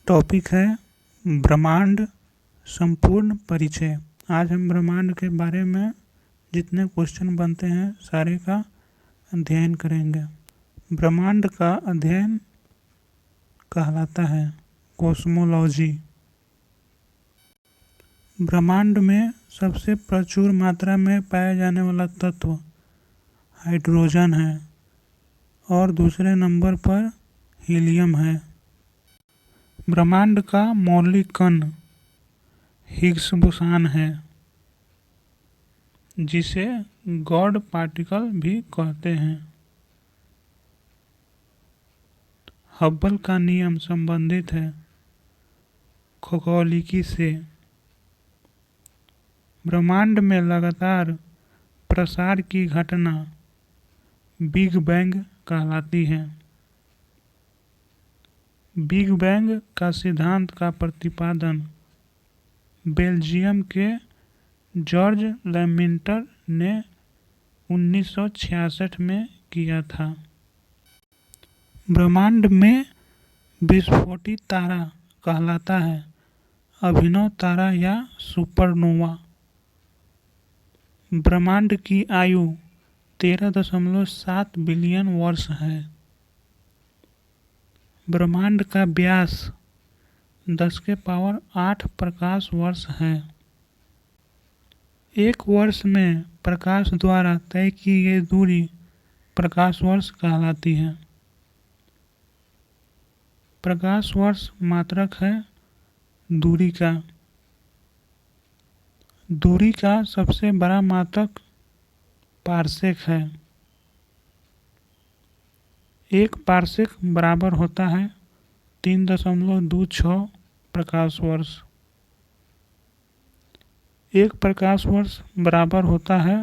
Topic है ब्रह्मांड संपूर्ण परिचय। आज हम ब्रह्मांड के बारे में जितने क्वेश्चन बनते हैं सारे का अध्ययन करेंगे। ब्रह्मांड का अध्ययन कहलाता है कॉस्मोलॉजी। ब्रह्मांड में सबसे प्रचुर मात्रा में पाया जाने वाला तत्व हाइड्रोजन है और दूसरे नंबर पर हीलियम है। ब्रह्मांड का मौलिक कण हिग्स बोसन है, जिसे गॉड पार्टिकल भी कहते हैं। हब्बल का नियम संबंधित है खगोलिकी से। ब्रह्मांड में लगातार प्रसार की घटना बिग बैंग कहलाती है। बिग बैंग का सिद्धांत का प्रतिपादन बेल्जियम के जॉर्ज लैमिन्टर ने 1966 में किया था। ब्रह्मांड में विस्फोटित तारा कहलाता है अभिनव तारा या सुपरनोवा। ब्रह्मांड की आयु 13.7 बिलियन वर्ष है। ब्रह्मांड का व्यास 10⁸ प्रकाश वर्ष है। एक वर्ष में प्रकाश द्वारा तय की गई दूरी प्रकाश वर्ष कहलाती है। प्रकाश वर्ष मात्रक है दूरी का। दूरी का सबसे बड़ा मात्रक पारसेक है। एक पारसेक बराबर होता है 3.26 प्रकाश वर्ष। एक प्रकाश वर्ष बराबर होता है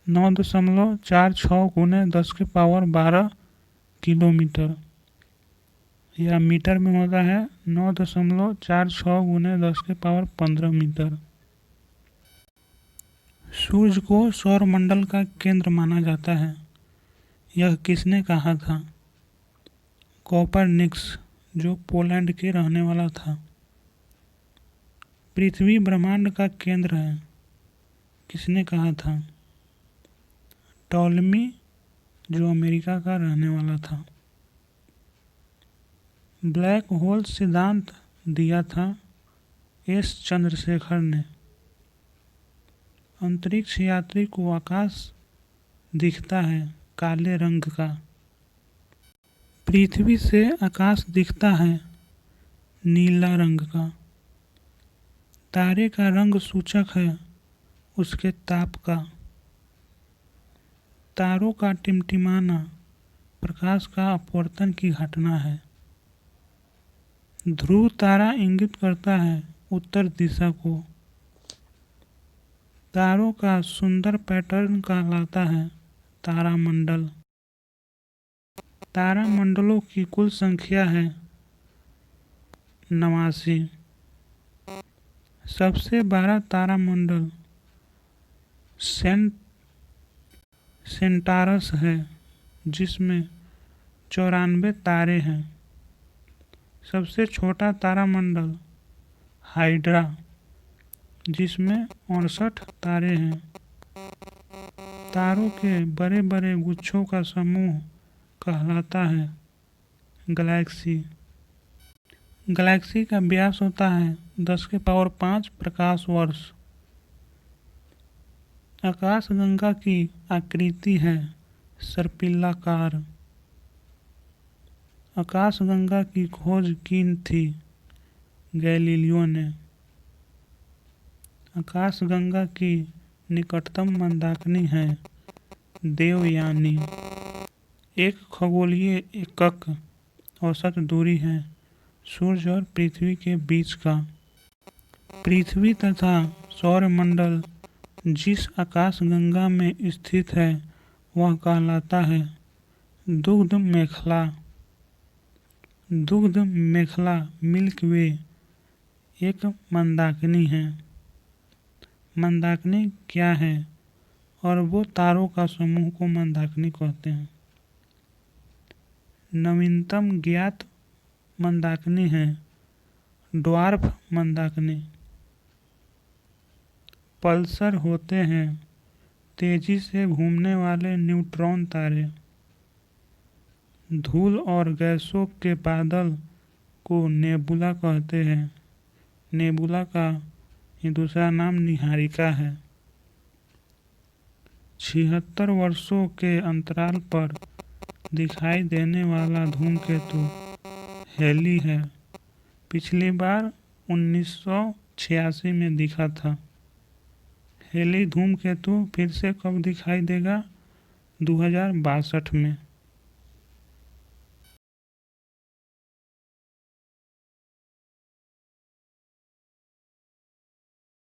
9.46 गुने 10⁻12 किलोमीटर, या मीटर में होता है 9.46 गुने 10⁻15 मीटर। सूर्य को सौरमंडल का केंद्र माना जाता है। यह किसने कहा था? कोपरनिकस, जो पोलैंड के रहने वाला था। पृथ्वी ब्रह्मांड का केंद्र है, किसने कहा था? टॉलमी, जो अमेरिका का रहने वाला था। ब्लैक होल सिद्धांत दिया था एस चंद्रशेखर ने। अंतरिक्ष यात्री को आकाश दिखता है काले रंग का। पृथ्वी से आकाश दिखता है नीला रंग का। तारे का रंग सूचक है उसके ताप का। तारों का टिमटिमाना प्रकाश का अपवर्तन की घटना है। ध्रुव तारा इंगित करता है उत्तर दिशा को। तारों का सुंदर पैटर्न कहलाता है तारामंडल। तारामंडलों की कुल संख्या है 89। सबसे बड़ा तारामंडल सेंटारस है, जिसमें 94 तारे हैं। सबसे छोटा तारामंडल हाइड्रा, जिसमें 68 तारे हैं। तारों के बड़े बड़े गुच्छों का समूह कहलाता है गैलेक्सी। गैलेक्सी का व्यास होता है 10⁵ प्रकाश वर्ष। आकाशगंगा की आकृति है सर्पिलाकार। आकाशगंगा की खोज की थी गैलीलियो ने। आकाशगंगा की निकटतम मंदाकिनी है देवयानी। एक खगोलीय एकक औसत दूरी है सूर्य और पृथ्वी के बीच का। पृथ्वी तथा सौरमंडल जिस आकाशगंगा में स्थित है वह कहलाता है दुग्ध मेखला। दुग्ध मेखला मिल्की वे एक मंदाकिनी है। मंदाकिनी क्या है? और वो तारों का समूह को मंदाकिनी कहते हैं। नवीनतम ज्ञात मंदाकिनी है ड्वार्फ मंदाकिनी। पल्सर होते हैं तेजी से घूमने वाले न्यूट्रॉन तारे। धूल और गैसों के बादल को नेबुला कहते हैं। नेबुला का ये दूसरा नाम निहारिका है। 76 वर्षों के अंतराल पर दिखाई देने वाला धूमकेतु हेली है। पिछली बार 1986 में दिखा था। हेली धूमकेतु फिर से कब दिखाई देगा? 2062 में।